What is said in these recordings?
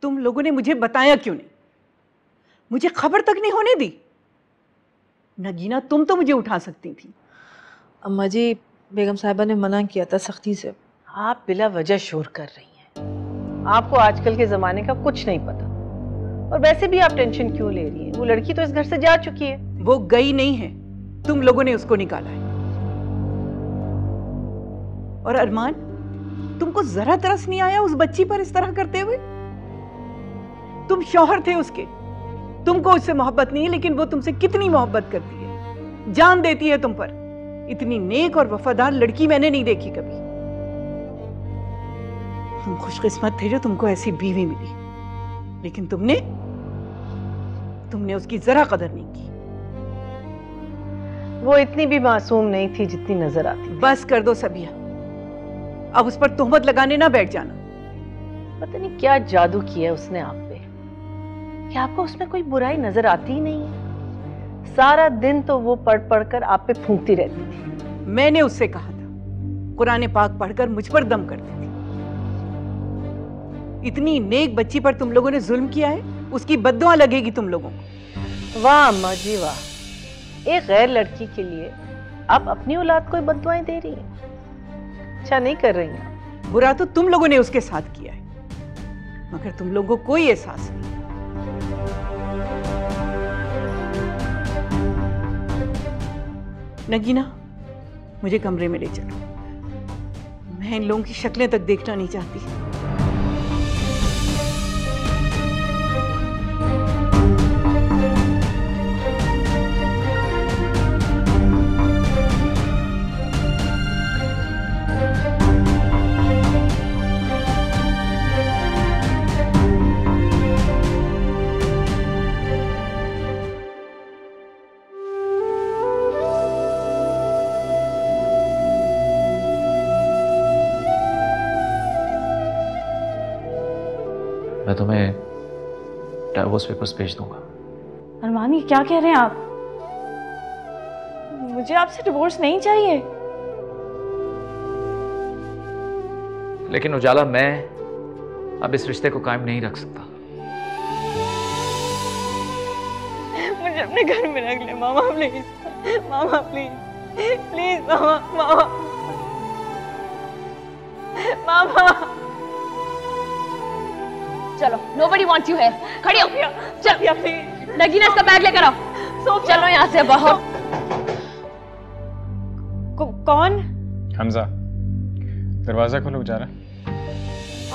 तुम लोगों ने मुझे बताया क्यों नहीं? मुझे खबर तक नहीं होने दी। नगीना, तुम तो मुझे उठा सकती थी। अम्मा जी, बेगम साहिबा ने मना किया था सख्ती से। आप बिला वजह शोर कर रही हैं। आपको आजकल के जमाने का कुछ नहीं पता। और वैसे भी आप टेंशन क्यों ले रही हैं? वो लड़की तो इस घर से जा चुकी है। वो गई नहीं है, तुम लोगों ने उसको निकाला है। और अरमान, तुमको जरा तरस नहीं आया उस बच्ची पर इस तरह करते हुए? तुम शौहर थे उसके, तुमको उससे मोहब्बत नहीं है, लेकिन वो तुमसे कितनी मोहब्बत करती है, जान देती है तुम पर। इतनी नेक और वफादार लड़की मैंने नहीं देखी कभी। तुम खुशकिस्मत थे जो तुमको ऐसी बीवी मिली, लेकिन तुमने उसकी जरा कदर नहीं की। वो इतनी भी मासूम नहीं थी जितनी नजर आती। बस कर दो सबिया, अब उस पर तोहमत लगाने ना बैठ जाना। पता नहीं क्या जादू किया उसने आप पे कि आपको उसमें कोई बुराई नजर आती ही नहीं है। सारा दिन तो वो पढ़ पढ़कर आप पे फूंकती रहती थी। मैंने उससे कहा था कुरान पाक पढ़कर मुझ पर दम करती थी। इतनी नेक बच्ची पर तुम लोगों ने जुल्म किया है, उसकी बद्दुआ लगेगी तुम लोगों को। वाह अम्मा जी वाह, एक गैर लड़की के लिए आप अपनी औलाद को बद्दुआएं दे रही हैं। अच्छा नहीं कर रही हैं। बुरा तो तुम लोगों ने उसके साथ किया है, मगर तुम लोगों को कोई एहसास नहीं। नगीना, मुझे कमरे में ले चलो। मैं इन लोगों की शक्लें तक देखना नहीं चाहती। मैं तुम्हें डाइवोर्स पेपर्स भेज दूंगा। अरमान, ये क्या कह रहे हैं आप? मुझे आपसे डिवोर्स नहीं चाहिए। लेकिन उजाला, मैं अब इस रिश्ते को कायम नहीं रख सकता। मुझे अपने घर में रख ले मामा, प्लीज। मामा प्लीज, प्लीज मामा, मामा, मामा। चलो, nobody wants you here. खड़ी हो। चल, नगीना इसका बैग लेकर आओ। चलो यहाँ से बाहर। कौन? हमजा, दरवाजा खोलो बेचारा।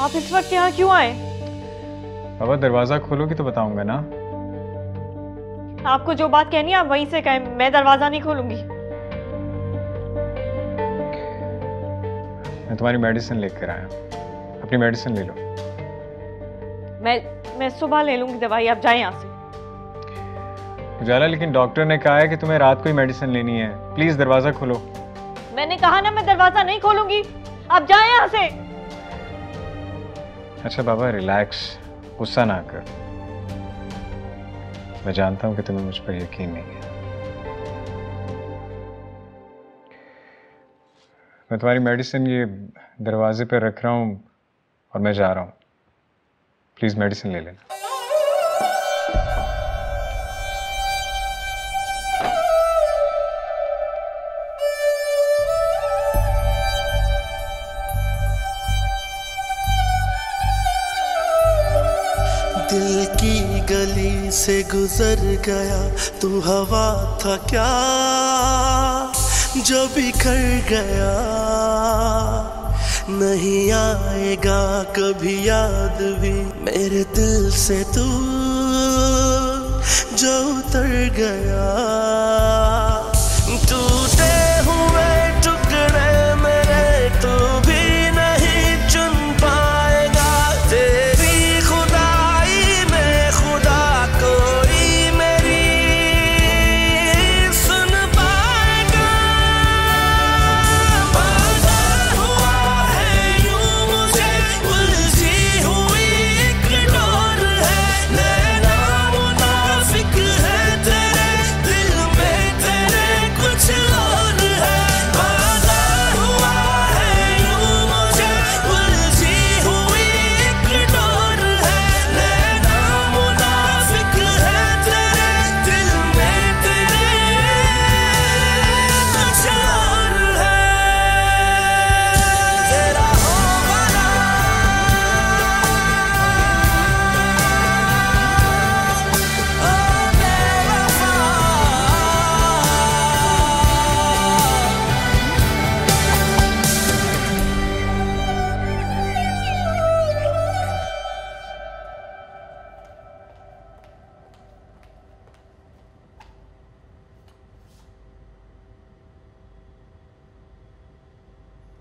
आप इस वक्त यहाँ क्यों आए? बाबा, दरवाजा खोलोगी तो बताऊंगा ना। आपको जो बात कहनी है आप वहीं से कहें, मैं दरवाजा नहीं खोलूंगी। मैं तुम्हारी मेडिसिन लेकर आया, अपनी मेडिसिन ले लो। मैं सुबह ले लूंगी दवाई, आप जाएं यहाँ से। उजाला, लेकिन डॉक्टर ने कहा है कि तुम्हें रात को ही मेडिसिन लेनी है। प्लीज दरवाजा खोलो। मैंने कहा ना, मैं दरवाजा नहीं खोलूंगी, आप जाएं यहाँ से। अच्छा बाबा, रिलैक्स, गुस्सा ना कर। मैं जानता हूं कि तुम्हें मुझ पर यकीन नहीं है। मैं तुम्हारी मेडिसिन ये दरवाजे पर रख रहा हूं और मैं जा रहा हूं। प्लीज मेडिसिन ले लेना। दिल की गली से गुजर गया, तू हवा था क्या जो बिखर गया। नहीं आएगा कभी याद भी मेरे दिल से तू जो उतर गया। टूटे हुए टुकड़े मेरे तू भी नहीं चुन पाएगा। तेरी खुदाई में खुदा कोई मेरी सुन पाएगा। वादा हुआ है यूं मुझे, उलझी हुई एक डोर है। नैना मुनाफिक है तेरे दिल में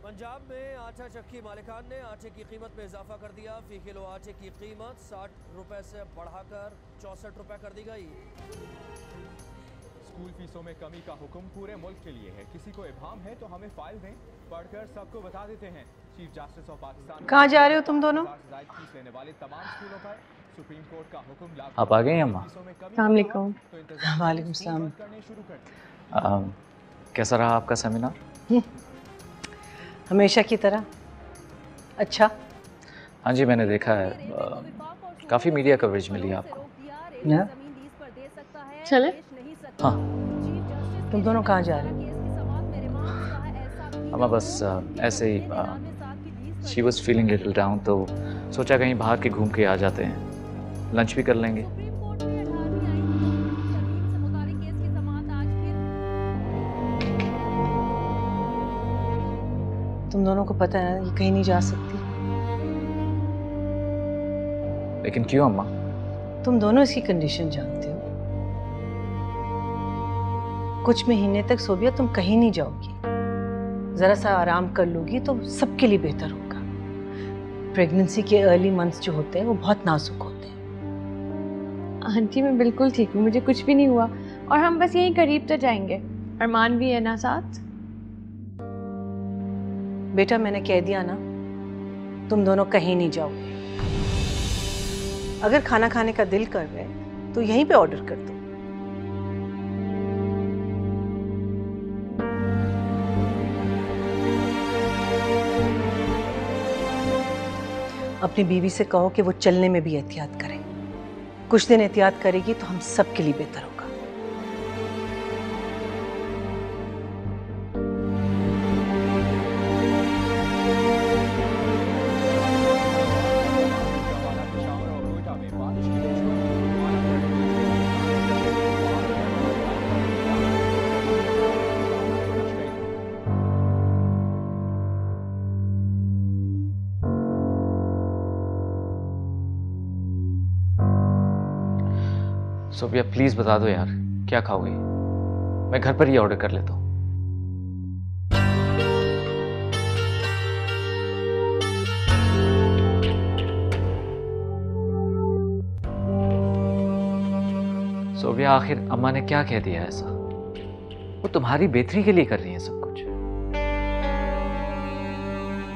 पंजाब में आटा चक्की मालिकान ने आटे की कीमत में इजाफा कर दिया। फी किलो आटे की कीमत 60 रुपए से बढ़ाकर 64 रुपए कर दी गई। स्कूल फीसों में कमी का हुक्म पूरे मुल्क के लिए है। किसी को इबाम है तो हमें फाइल दें, पढ़कर सबको बता देते हैं। Chief justice of Pakistan. कहाँ जा रहे हो तुम दोनों? फीस लेने वाले तमाम स्कूलों पर सुप्रीम कोर्ट का हुक्म लागू। आप आ गए हैं अम्मा? अस्सलाम वालेकुम। वालेकुम सलाम। कैसा रहा आपका सेमिनार? हमेशा की तरह अच्छा। हाँ जी, मैंने देखा है, काफ़ी मीडिया कवरेज मिली आपको। चले? हाँ। तुम दोनों कहाँ जा रहे हो? अम्मा बस ऐसे ही, she was feeling little down, तो सोचा कहीं बाहर के घूम के आ जाते हैं, लंच भी कर लेंगे। तुम दोनों को पता है ये कहीं नहीं जा सकती। लेकिन क्यों अम्मा? तुम दोनों इसकी कंडीशन जानते हो। कुछ महीने तक सोबिया तुम कहीं नहीं जाओगी। जरा सा आराम कर लोगी तो सबके लिए बेहतर होगा। प्रेगनेंसी के अर्ली मंथ्स जो होते हैं वो बहुत नाजुक होते हैं। आंटी मैं बिल्कुल ठीक हूँ, मुझे कुछ भी नहीं हुआ और हम बस यहीं करीब तो जाएंगे। अरमान भी है ना साथ? बेटा मैंने कह दिया ना, तुम दोनों कहीं नहीं जाओगे। अगर खाना खाने का दिल कर रहे तो यहीं पे ऑर्डर कर दो। अपनी बीवी से कहो कि वो चलने में भी एहतियात करे। कुछ दिन एहतियात करेगी तो हम सबके लिए बेहतर होगा। सोफिया प्लीज बता दो यार, क्या खाओगे? मैं घर पर ही ऑर्डर कर लेता हूँ। सोफिया आखिर अम्मा ने क्या कह दिया ऐसा? वो तुम्हारी बेहतरी के लिए कर रही है सब कुछ।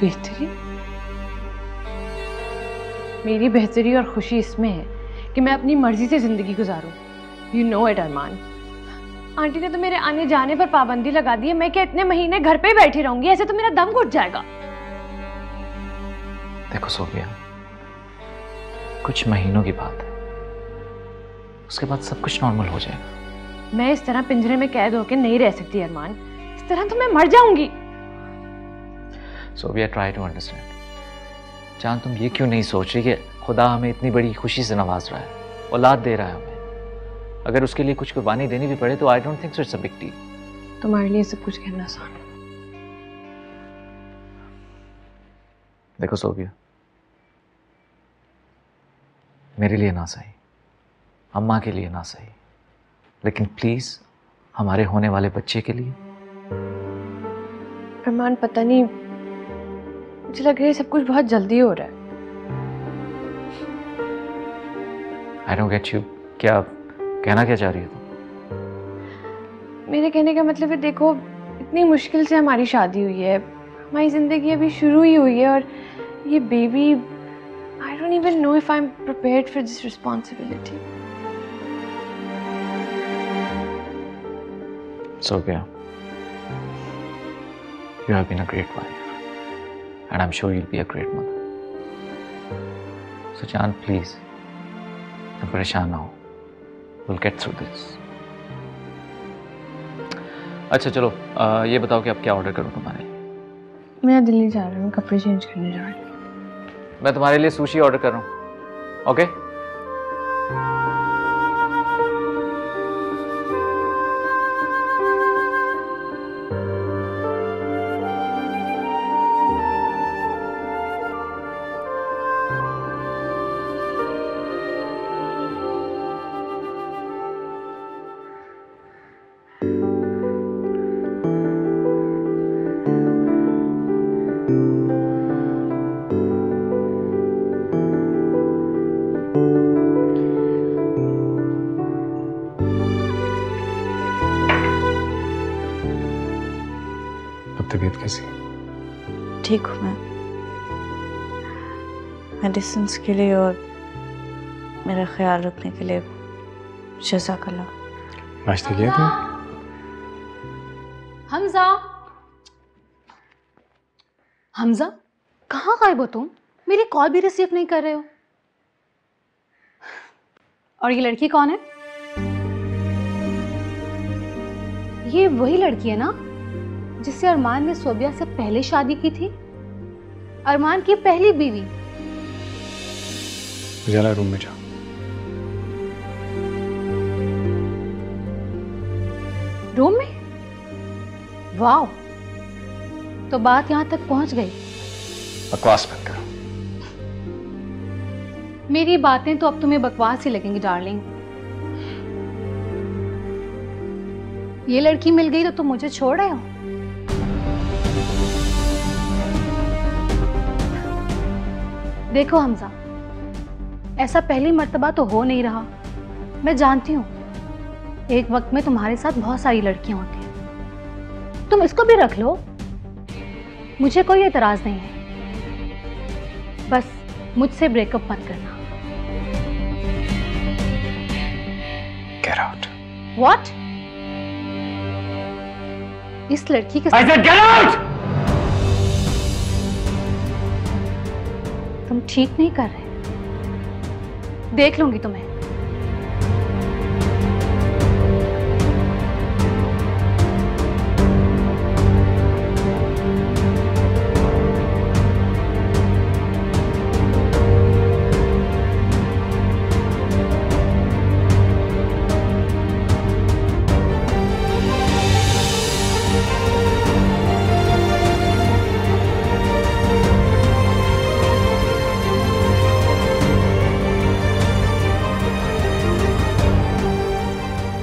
बेहतरी? मेरी बेहतरी और खुशी इसमें है कि मैं अपनी मर्जी से जिंदगी गुजारूं। You know it Armaan. Aunty ने तो मेरे आने जाने पर पाबंदी लगा दी है। मैं क्या इतने महीने घर पे ही बैठी रहूंगी? ऐसे तो मेरा दम घुट जाएगा। देखो सोफिया, कुछ महीनों की बात है, उसके बाद सब कुछ नॉर्मल हो जाएगा। मैं इस तरह पिंजरे में कैद होकर नहीं रह सकती अरमान। इस तरह तो मैं मर जाऊंगी। Sophia try to understand. जान, तुम ये क्यों नहीं सोच रही कि खुदा हमें इतनी बड़ी खुशी से नवाज रहा है, औलाद दे रहा है हमें। अगर उसके लिए कुछ कुर्बानी देनी भी पड़े तो I don't think so it's a big deal. तुम्हारे लिए सब कुछ कहना आसान है। देखो सोफिया, मेरे लिए ना सही, अम्मा के लिए ना सही, लेकिन प्लीज हमारे होने वाले बच्चे के लिए। अरमान पता नहीं, मुझे लग रहा है सब कुछ बहुत जल्दी हो रहा है। I don't get you. क्या कहना क्या चाह रही है तुम? मेरे कहने का मतलब है, देखो इतनी मुश्किल से हमारी शादी हुई है, हमारी जिंदगी अभी शुरू ही हुई है और ये baby, I don't even know if I am prepared for this responsibility. Sophia, you have been a great wife, and I'm sure you'll be a great mother. So, Chan, please, तुम परेशान ना हो. We'll get through this. अच्छा चलो, ये बताओ कि अब क्या ऑर्डर करूँ तुम्हारे लिए? मेरा दिल नहीं चाह रहा, मैं कपड़े चेंज करने जा रही हूँ। मैं तुम्हारे लिए सुशी ऑर्डर कर रहा हूँ, ओके? अब तबीयत कैसी? ठीक हूँ मैं। मेडिसिन के लिए और मेरा ख्याल रखने के लिए जज़ाकल्लाह। नाश्ता किया तुमने? हमजा, हमजा कहाँ गायब हो तुम? मेरी कॉल भी रिसीव नहीं कर रहे हो। और ये लड़की कौन है? ये वही लड़की है ना जिससे अरमान ने सोबिया से पहले शादी की थी? अरमान की पहली बीवी। उजाला रूम में जाओ। रूम में? वाह, तो बात यहां तक पहुंच गई। बकवास बंद करो। मेरी बातें तो अब तुम्हें बकवास ही लगेंगी डार्लिंग। ये लड़की मिल गई तो तुम मुझे छोड़ रहे हो? देखो हमजा, ऐसा पहली मर्तबा तो हो नहीं रहा। मैं जानती हूँ एक वक्त में तुम्हारे साथ बहुत सारी लड़कियां होती हैं। तुम इसको भी रख लो, मुझे कोई एतराज नहीं है। बस मुझसे ब्रेकअप मत करना। Get out. What? इस लड़की के I said get out! तुम ठीक नहीं कर रहे। देख लूंगी तुम्हें।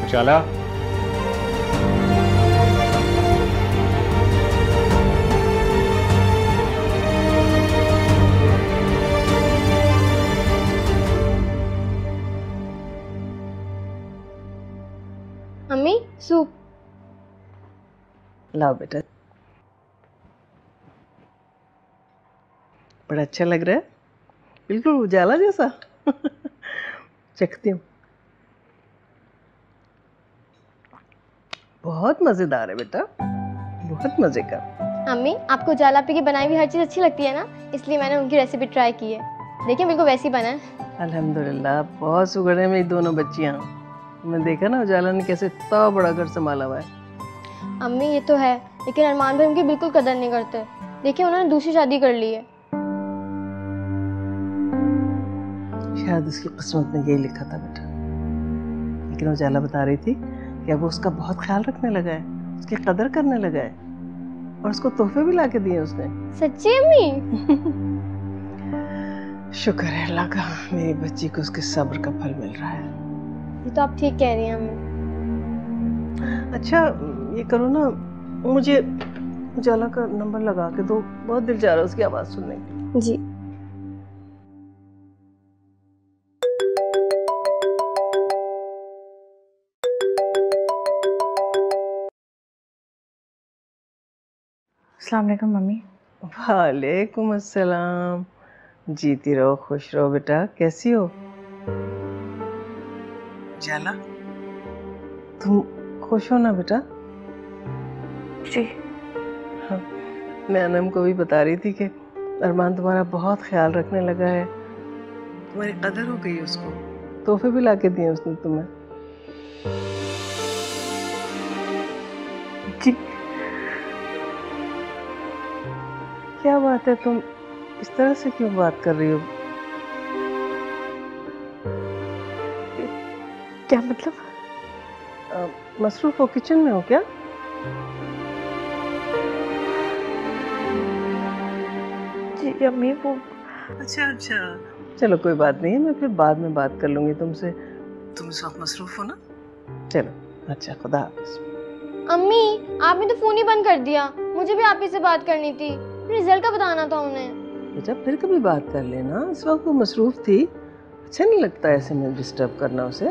उजाला, मम्मी सूप। लाओ बेटा। बड़ा अच्छा लग रहा है, बिल्कुल उजाला जैसा। चखती हूँ। बहुत मजेदार है बेटा, बहुत मजे का। मम्मी, आपको उजाला आपी की बनाई हुई हर चीज़ अच्छी लगती है ना, इसलिए मैंने उनकी रेसिपी ट्राई की है। देखिए बिल्कुल वैसी बना है। अल्हम्दुलिल्लाह, बहुत शुक्र है मेरी दोनों बच्चियाँ। मैं देखा ना उजाला ने कैसे इतना बड़ा घर संभाला हुआ है। अम्मी ये तो है, लेकिन अरमान भाई उनकी बिल्कुल कदर नहीं करते। देखिए उन्होंने दूसरी शादी कर ली है। शायद उसकी किस्मत में यही लिखा था बेटा। लेकिन उजाला बता रही थी कि अब वो उसका बहुत ख्याल रखने लगा है, उसकी कदर करने लगा है, और उसको तोहफे भी ला के दिए उसने। सच्ची अम्मी? शुक्र है अल्लाह का, मेरी बच्ची को उसके सब्र का फल मिल रहा है। ये तो आप ठीक कह रही हैं अम्मी। अच्छा ये करो ना, मुझे उजाला का नंबर लगा के दो, बहुत दिल चाह रहा है उसकी आवाज़ सुनने की। जी। अस्सलाम वालेकुम मम्मी। वालेकुम अस्सलाम। जीती रहो, खुश रहो बेटा। कैसी हो? जाला, तुम खुश हो ना बेटा? जी। हाँ, मैं अनम को भी बता रही थी कि अरमान तुम्हारा बहुत ख्याल रखने लगा है, तुम्हारी कदर हो गई उसको, तोहफे भी ला के दिए उसने तुम्हें। जी। क्या बात है, तुम इस तरह से क्यों बात कर रही हो? क्या मतलब? मसरूफ हो, किचन में हो क्या? जी अम्मी वो। अच्छा अच्छा, चलो कोई बात नहीं है, मैं फिर बाद में बात कर लूंगी तुमसे। तुम इस वक्त मसरूफ हो ना? चलो अच्छा, खुदा हाफिज़। अम्मी आपने तो फोन ही बंद कर दिया, मुझे भी आप ही से बात करनी थी। रिजल्ट का बताना था उन्हें। बेटा फिर कभी बात कर लेना, इस वक्त वो मसरूफ थी। अच्छा नहीं लगता ऐसे में डिस्टर्ब करना उसे।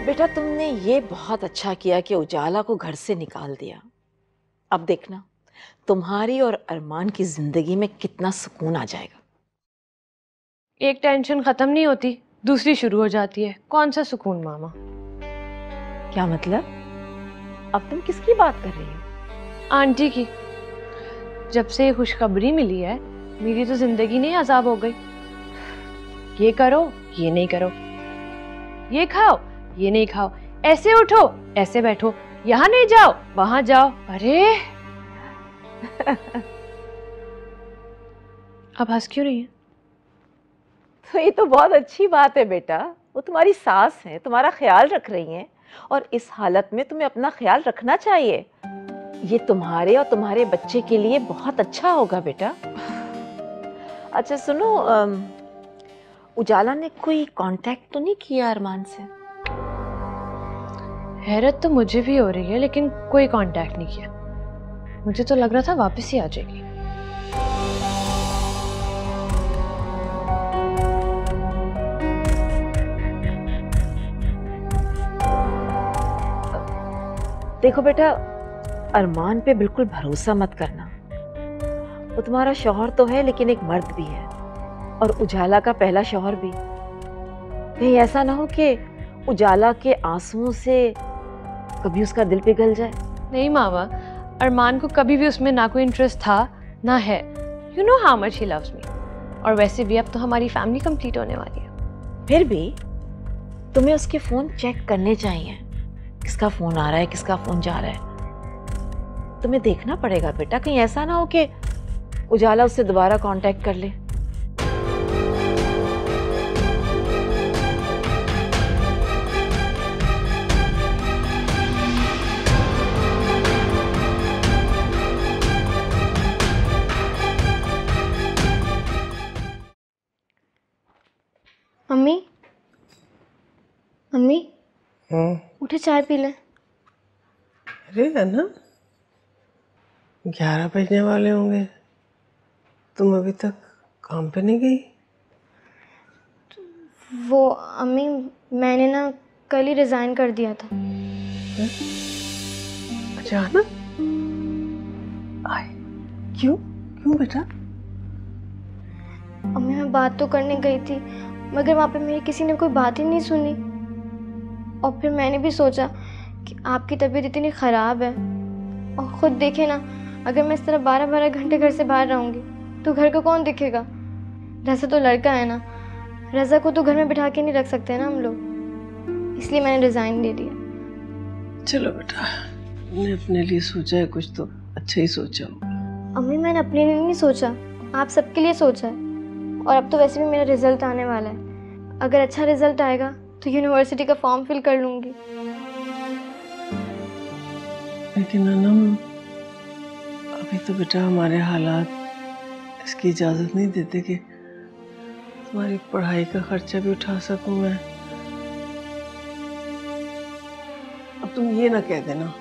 बेटा तुमने ये बहुत अच्छा किया कि उजाला को घर से निकाल दिया। अब देखना तुम्हारी और अरमान की जिंदगी में कितना सुकून आ जाएगा। एक टेंशन खत्म नहीं होती, दूसरी शुरू हो जाती है। कौन सा सुकून मामा? क्या मतलब? अब तुम किसकी बात कर रही हो? आंटी की। जब से ये खुशखबरी मिली है, मेरी तो जिंदगी नहीं अजाब हो गई। ये करो, ये नहीं करो, ये खाओ, ये नहीं खाओ, ऐसे उठो, ऐसे बैठो, यहाँ नहीं जाओ, वहां जाओ। अरे अब हंस क्यों रही है? तो ये तो बहुत अच्छी बात है बेटा। वो तुम्हारी सास है, तुम्हारा ख्याल रख रही हैं, और इस हालत में तुम्हें अपना ख्याल रखना चाहिए। ये तुम्हारे और तुम्हारे बच्चे के लिए बहुत अच्छा होगा बेटा। अच्छा सुनो, उजाला ने कोई कांटेक्ट तो नहीं किया अरमान से? हैरत तो मुझे भी हो रही है, लेकिन कोई कांटेक्ट नहीं किया। मुझे तो लग रहा था वापस ही आ जाएगी। देखो बेटा, अरमान पे बिल्कुल भरोसा मत करना। वो तुम्हारा शौहर तो है, लेकिन एक मर्द भी है, और उजाला का पहला शौहर भी। कहीं ऐसा ना हो कि उजाला के आंसुओं से कभी उसका दिल पिघल जाए। नहीं मामा, अरमान को कभी भी उसमें ना कोई इंटरेस्ट था ना है। You know how much he loves me. और वैसे भी अब तो हमारी फैमिली कंप्लीट होने वाली है। फिर भी तुम्हें उसके फोन चेक करने चाहिए, किसका फोन आ रहा है, किसका फोन जा रहा है। तुम्हें देखना पड़ेगा बेटा, कहीं ऐसा ना हो कि उजाला उससे दोबारा कांटेक्ट कर ले। मम्मी, मम्मी उठे चाय पी लें। अरे अन्ना, 11 बजने वाले होंगे, तुम अभी तक काम पे नहीं गई? वो अम्मी, मैंने ना कल ही रिजाइन कर दिया था। अचानक? आए क्यों क्यों बेटा? अम्मी मैं बात तो करने गई थी, मगर वहाँ पे मेरी किसी ने कोई बात ही नहीं सुनी। और फिर मैंने भी सोचा कि आपकी तबीयत इतनी ख़राब है, और ख़ुद देखे ना, अगर मैं इस तरह 12-12 घंटे घर से बाहर रहूँगी तो घर को कौन दिखेगा? रज़ा तो लड़का है ना, रज़ा को तो घर में बिठा के नहीं रख सकते ना हम लोग, इसलिए मैंने रिज़ाइन दे दिया। चलो बेटा, तुमने अपने लिए सोचा है कुछ तो अच्छा ही सोचा होगा। अम्मी मैंने अपने लिए नहीं सोचा, आप सबके लिए सोचा है। और अब तो वैसे भी मेरा रिज़ल्ट आने वाला है, अगर अच्छा रिज़ल्ट आएगा तो यूनिवर्सिटी का फॉर्म फिल कर लूँगी। लेकिन अनम, अभी तो बेटा हमारे हालात इसकी इजाज़त नहीं देते कि तुम्हारी पढ़ाई का खर्चा भी उठा सकूं मैं। अब तुम ये ना कह देना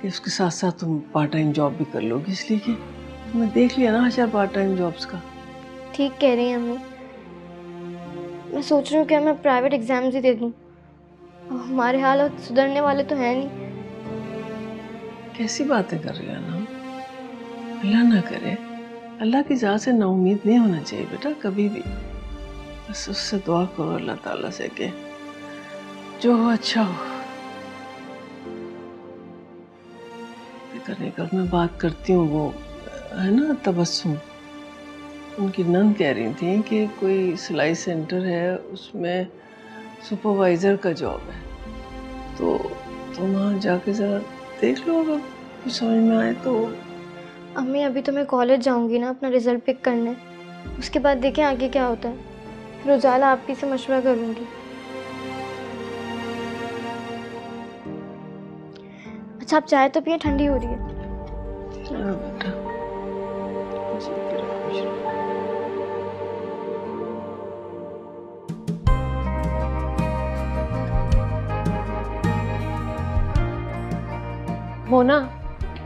कि उसके साथ साथ तुम पार्ट टाइम जॉब भी कर लोगी, इसलिए कि तुमने देख लिया ना 1000 पार्ट टाइम जॉब्स का। ठीक कह रही हैं अम्मी, मैं सोच रही हूँ कि मैं प्राइवेट एग्जाम्स ही दे दूँ। हमारे हालात सुधरने वाले तो हैं नहीं। कैसी बातें कर रही हो ना? अल्लाह ना करे, अल्लाह की ज़ात से नाउम्मीद नहीं होना चाहिए बेटा कभी भी। बस उससे दुआ करो अल्लाह ताला से कि जो हो अच्छा हो। करने का मैं बात करती हूँ, वो है ना तबस्सुम, उनकी नंद कह रही थी कि कोई सिलाई सेंटर है, उसमें सुपरवाइज़र का जॉब है, तो तुम वहाँ जाके ज़रा देख लो, अगर कुछ समझ में आए तो। अम्मी अभी तो मैं कॉलेज जाऊँगी ना अपना रिज़ल्ट पिक करने, उसके बाद देखें आगे क्या होता है, फिर उजाला आपकी से मशवरा करूँगी। अच्छा आप चाय तो पिए, ठंडी हो रही है। बेटा मोना,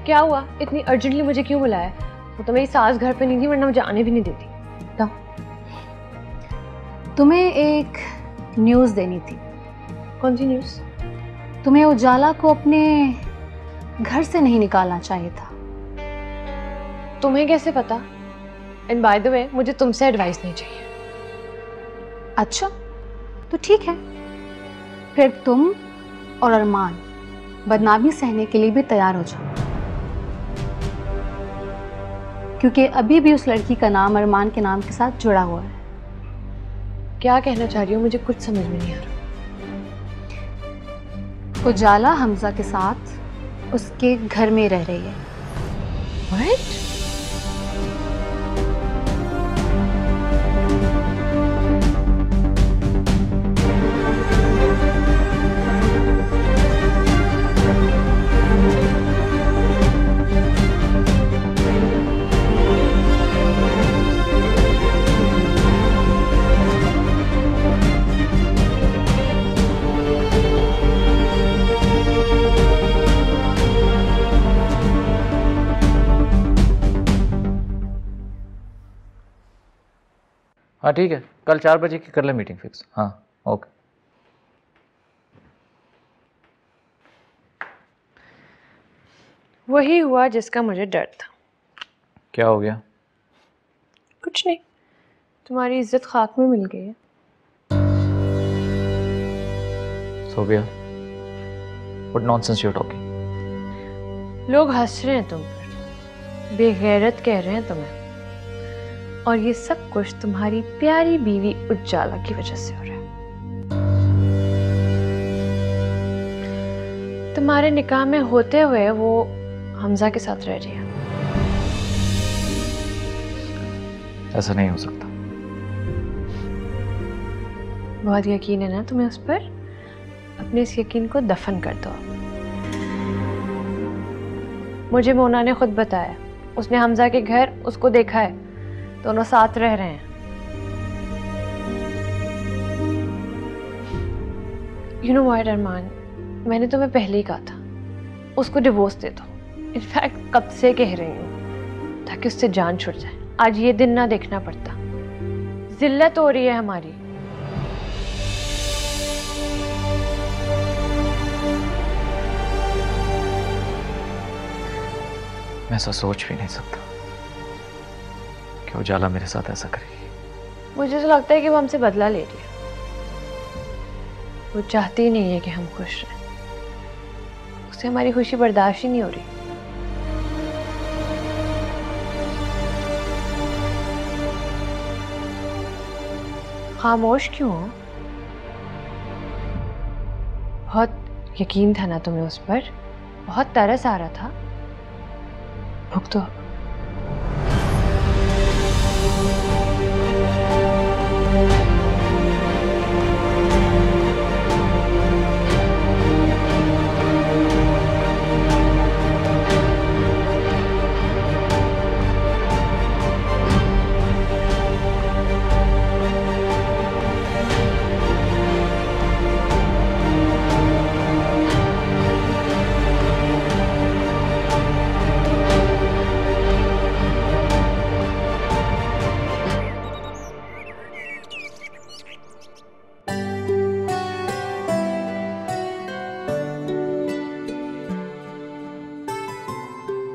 क्या हुआ? इतनी अर्जेंटली मुझे क्यों बुलाया? वो तो मेरी सास घर पे नहीं थी, वरना मुझे आने भी नहीं देती। बताओ। तुम्हें एक न्यूज़ देनी थी। कौन सी न्यूज़? तुम्हें उजाला को अपने घर से नहीं निकालना चाहिए था। तुम्हें कैसे पता? एंड बाय द वे, मुझे तुमसे एडवाइस नहीं चाहिए। अच्छा, तो ठीक है, फिर तुम और अरमान बदनामी सहने के लिए भी तैयार हो जाओ, क्योंकि अभी भी उस लड़की का नाम अरमान के नाम के साथ जुड़ा हुआ है। क्या कहना चाह रही हो? मुझे कुछ समझ में नहीं आ रहा। उजाला हमजा के साथ उसके घर में रह रही है। What? हाँ ठीक है, कल 4 बजे की कर ले मीटिंग फिक्स। हाँ ओके। वही हुआ जिसका मुझे डर था। क्या हो गया? कुछ नहीं, तुम्हारी इज्जत खाक में मिल गई है। Sobia, what nonsense you are talking? लोग हंस रहे हैं तुम पर, बेगैरत कह रहे हैं तुम्हें, और ये सब कुछ तुम्हारी प्यारी बीवी उजाला की वजह से हो रहा है। तुम्हारे निकाह में होते हुए वो हमजा के साथ रह रही है। ऐसा नहीं हो सकता। बहुत यकीन है ना तुम्हें उस पर? अपने इस यकीन को दफन कर दो। मुझे मोना ने खुद बताया, उसने हमजा के घर उसको देखा है, दोनों साथ रह रहे हैं। यू नो व्हाट अरमान, मैंने तुम्हें पहले ही कहा था उसको डिवोर्स दे दो। इनफैक्ट कब से कह रही हूँ, ताकि उससे जान छुट जाए। आज ये दिन ना देखना पड़ता। जिल्लत हो रही है हमारी। मैं ऐसा सोच भी नहीं सकता कि उजाला मेरे साथ ऐसा करेगी। मुझे तो लगता है कि वो हमसे बदला ले रही है। वो चाहती ही नहीं है कि हम खुश रहें। उसे हमारी खुशी बर्दाश्त ही नहीं हो रही। खामोश क्यों हो? बहुत यकीन था ना तुम्हें उस पर, बहुत तरस आ रहा था। भुगतो।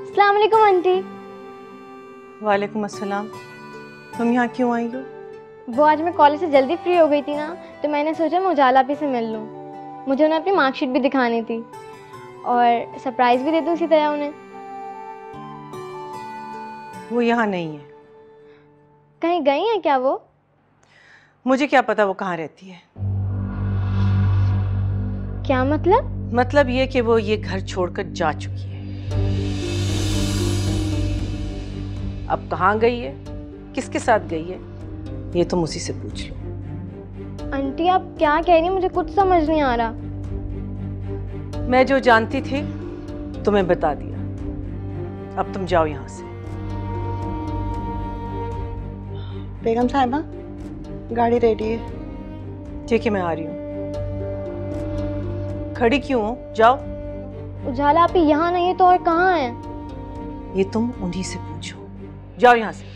अस्सलामुअलैकुम आंटी। वालेकुम अस्सलाम। तुम यहाँ क्यों आई हो? वो आज मैं कॉलेज से जल्दी फ्री हो गई थी ना, तो मैंने सोचा मैं उजाला भी से मिल लूँ। मुझे उन्हें अपनी मार्कशीट भी दिखानी थी और सरप्राइज भी दे दूँ इसी तरह उन्हें। वो यहाँ नहीं है। कहीं गई हैं क्या वो? मुझे क्या पता वो कहाँ रहती है। क्या मतलब? मतलब ये कि वो ये घर छोड़कर जा चुकी है। अब कहाँ गई है, किसके साथ गई है, ये तुम उसी से पूछ लो। आंटी आप क्या कह रही हैं, मुझे कुछ समझ नहीं आ रहा। मैं जो जानती थी तुम्हें बता दिया। अब तुम जाओ यहाँ से। बेगम साहिबा, गाड़ी रेडी है। ठीक है, मैं आ रही हूँ। खड़ी क्यों हो? जाओ। उजाला आप ही यहाँ नहीं है तो और कहाँ है? ये तुम उन्हीं से पूछो। जाओ यहाँ से।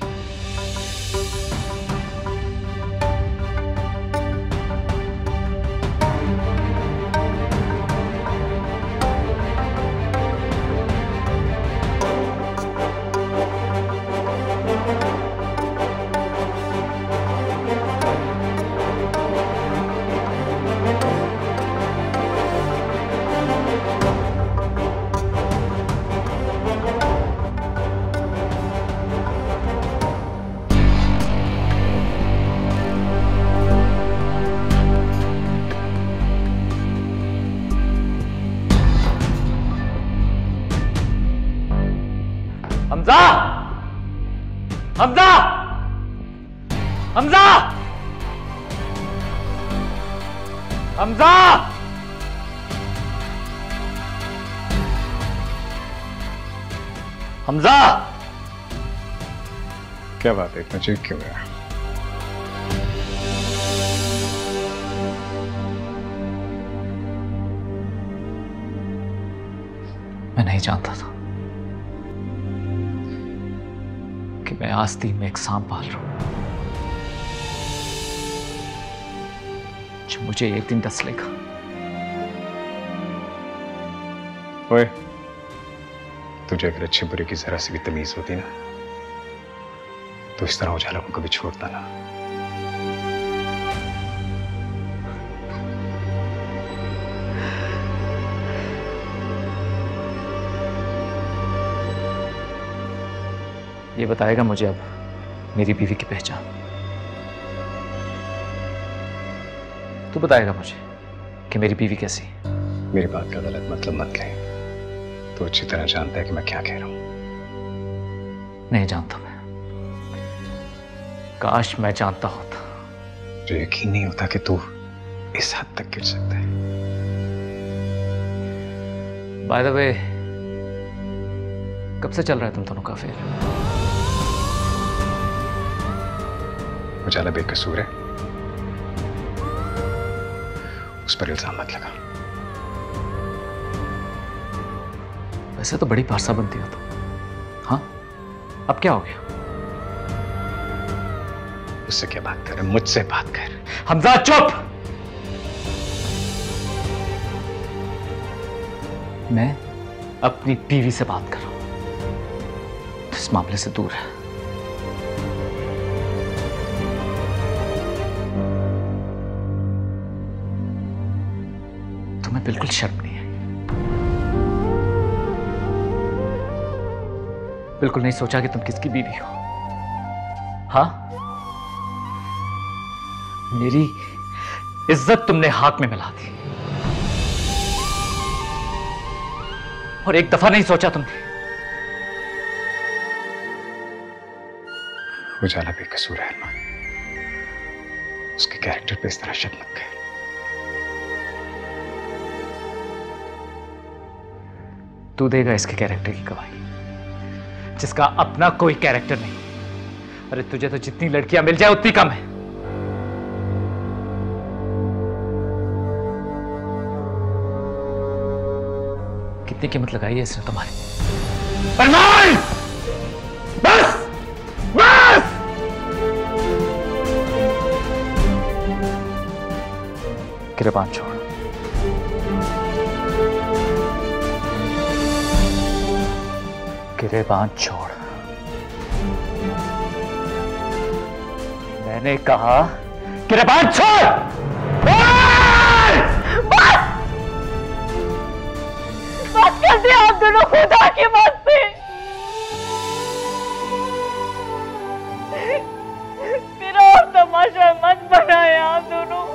हमजा! हमजा! हमजा! हमजा! हमजा! क्या बात है, इतना चीख क्यों गया? मैं नहीं जानता था कि मैं आस्तीन में एक सांप पाल रहा हूं जो मुझे एक दिन डस लेगा। ओए, तुझे अगर अच्छे बुरे की जरा सी भी तमीज होती ना तो इस तरह उजाला को कभी छोड़ता ना। ये बताएगा मुझे अब मेरी बीवी की पहचान। तू बताएगा मुझे कि मेरी बीवी कैसी। मेरी बात का गलत मतलब मत ले। तू अच्छी तरह जानता है कि मैं क्या कह रहा हूं। नहीं जानता मैं। काश मैं जानता होता। जो यकीन नहीं होता कि तू इस हद तक गिर सकता है। बाय द वे, कब से चल रहा है तुम दोनों का अफेयर? उजाला बेकसूर है, उस पर इल्जाम मत लगा। वैसे तो बड़ी पारसा बनती हो तुम। हाँ, अब क्या हो गया? उससे क्या बात कर रहे? मुझसे बात कर। हमजा चुप! मैं अपनी बीवी से बात कर रहा हूं, इस मामले से दूर है। तुम्हें बिल्कुल शर्म नहीं है? बिल्कुल नहीं सोचा कि तुम किसकी बीवी हो? हाँ, मेरी इज्जत तुमने हाथ में मिला दी और एक दफा नहीं सोचा तुमने। उजाला बेकसूर है अरमान, उसके कैरेक्टर पे इस तरह शक मत कर। तू देगा इसके कैरेक्टर की गवाही, जिसका अपना कोई कैरेक्टर नहीं। अरे तुझे तो जितनी लड़कियां मिल जाए उतनी कम है। कितनी कीमत लगाई है इसने तुम्हारी? अरमान! बस! बस! गिरबान छोड़। गिरबान छोड़। मैंने कहा गिरबान छोड़। बस कर दिया आप दोनों, खुदा की वास्ते। मेरा और तमाशा मत बनाया आप दोनों।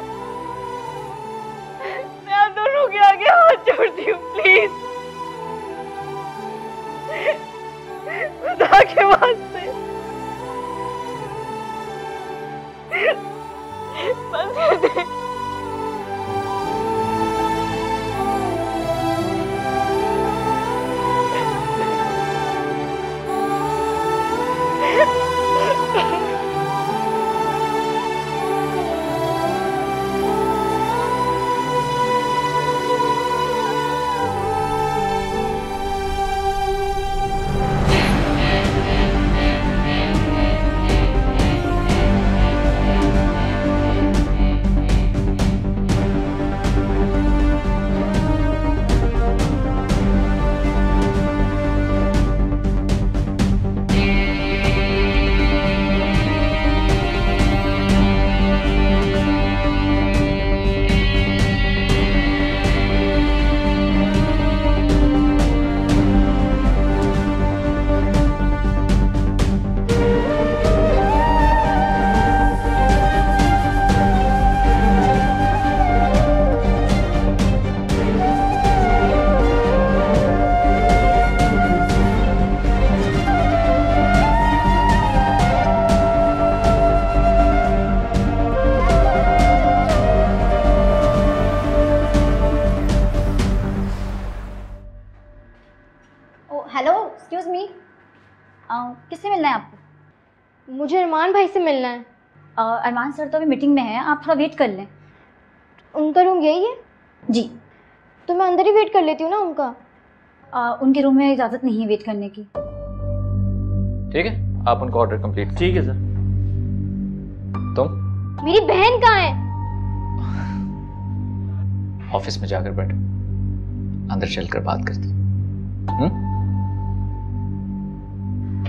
मैं आप दोनों के आगे हाथ जोड़ती हूँ, प्लीज, खुदा के वास्ते। बस कर दे। मुझे अरमान भाई से मिलना है। अरमान सर तो अभी मीटिंग में है, आप थोड़ा वेट कर लें। उनका रूम यही है? जी। तो मैं अंदर ही वेट कर लेती हूँ ना उनका। उनके रूम में इजाज़त नहीं है वेट करने की। ठीक है, आप उनको ऑर्डर कंप्लीट। ठीक है सर। तुम? मेरी बहन कहाँ है? ऑफिस में जाकर बैठो, अंदर चलकर बात करते।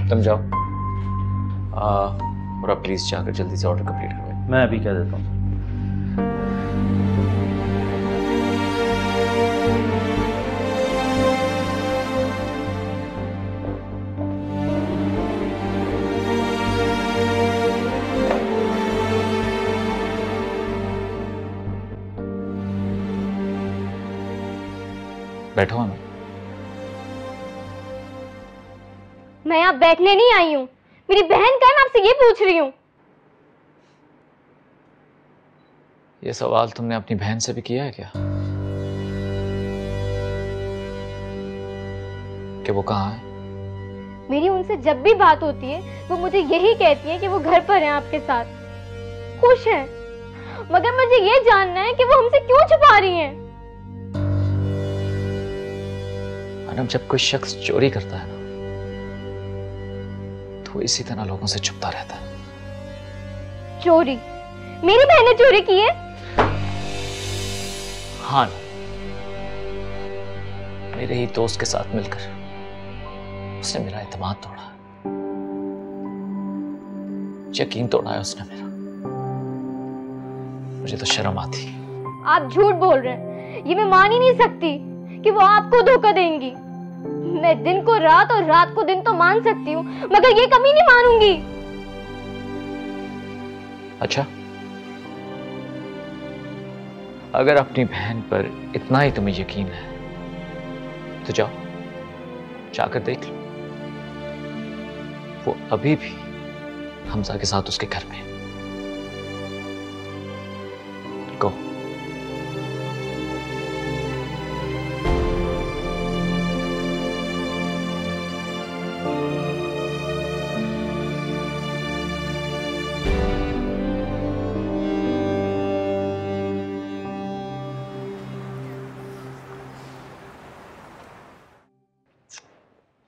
तुम जाओ और आप प्लीज जाकर जल्दी से ऑर्डर कंप्लीट करो। मैं अभी कह देता हूँ। बैठो हमें। मैं यहाँ बैठने नहीं आई हूँ। मेरी बहन कहाँ है, मैं आपसे ये पूछ रही हूँ। ये सवाल तुमने अपनी बहन से भी किया है क्या, कि वो कहाँ है? मेरी उनसे जब भी बात होती है वो मुझे यही कहती है कि वो घर पर हैं, आपके साथ खुश हैं। मगर मुझे ये जानना है कि वो हमसे क्यों छुपा रही हैं। मैडम, जब कोई शख्स चोरी करता है ना तो इसी तरह लोगों से छुपता रहता है। चोरी? मेरी बहन ने चोरी की है? हाँ, मेरे ही दोस्त के साथ मिलकर उसने मेरा एतमाद तोड़ा, यकीन तोड़ा है उसने मेरा। मुझे तो शर्म आती। आप झूठ बोल रहे हैं। ये मैं मान ही नहीं सकती कि वो आपको धोखा देंगी। मैं दिन को रात और रात को दिन तो मान सकती हूँ, मगर ये कभी नहीं मानूंगी। अच्छा, अगर अपनी बहन पर इतना ही तुम्हें यकीन है तो जाओ, जाकर देख लो, वो अभी भी हमजा के साथ उसके घर में है। गो।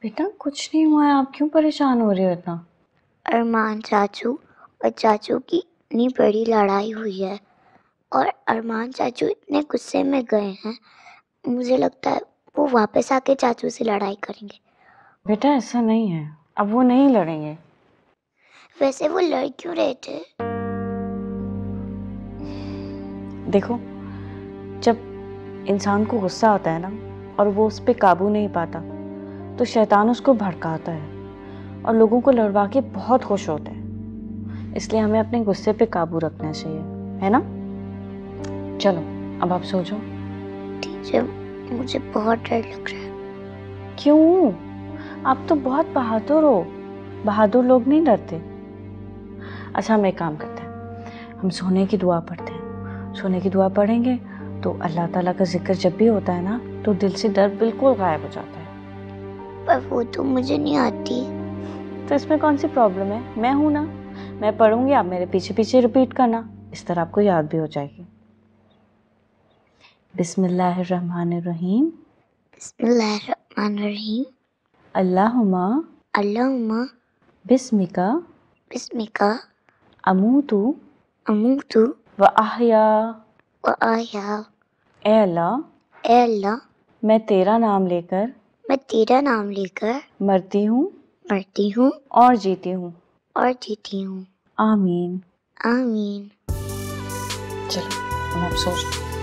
बेटा कुछ नहीं हुआ है, आप क्यों परेशान हो रही हो इतना? अरमान चाचू और चाचू की इतनी बड़ी लड़ाई हुई है और अरमान चाचू इतने गुस्से में गए हैं, मुझे लगता है वो वापस आके चाचू से लड़ाई करेंगे। बेटा ऐसा नहीं है, अब वो नहीं लड़ेंगे। वैसे वो लड़ क्यों रहे थे? देखो, जब इंसान को गुस्सा आता है ना और वो उस पर काबू नहीं पाता तो शैतान उसको भड़काता है और लोगों को लड़वा के बहुत खुश होते हैं। इसलिए हमें अपने गुस्से पे काबू रखना चाहिए, है ना? चलो अब आप सो जाओ। टीचर, मुझे बहुत डर लग रहा है। क्यों? आप तो बहुत बहादुर हो, बहादुर लोग नहीं डरते। अच्छा, हम एक काम करते हैं, हम सोने की दुआ पढ़ते हैं। सोने की दुआ पढ़ेंगे तो अल्लाह ताला का जिक्र जब भी होता है ना तो दिल से डर बिल्कुल गायब हो जाता है। पर वो तो मुझे नहीं आती। तो इसमें कौन सी प्रॉब्लम है? मैं हूं ना, मैं पढ़ूंगी, आप मेरे पीछे पीछे रिपीट करना, इस तरह आपको याद भी हो जाएगी। बिस्मिल्लाहिर्रहमानिर्रहीम। बिस्मिल्लाहिर्रहमानिर्रहीम। अल्लाहुम्मा अल्लाहुम्मा बिस्मिका बिस्मिका अमूतु अमूतु व अहया व अहया। ए अल्लाह, मैं तेरा नाम लेकर मरती हूँ और जीती हूँ। आमीन। आमीन। आमीन। चलो अब आप सो जाओ।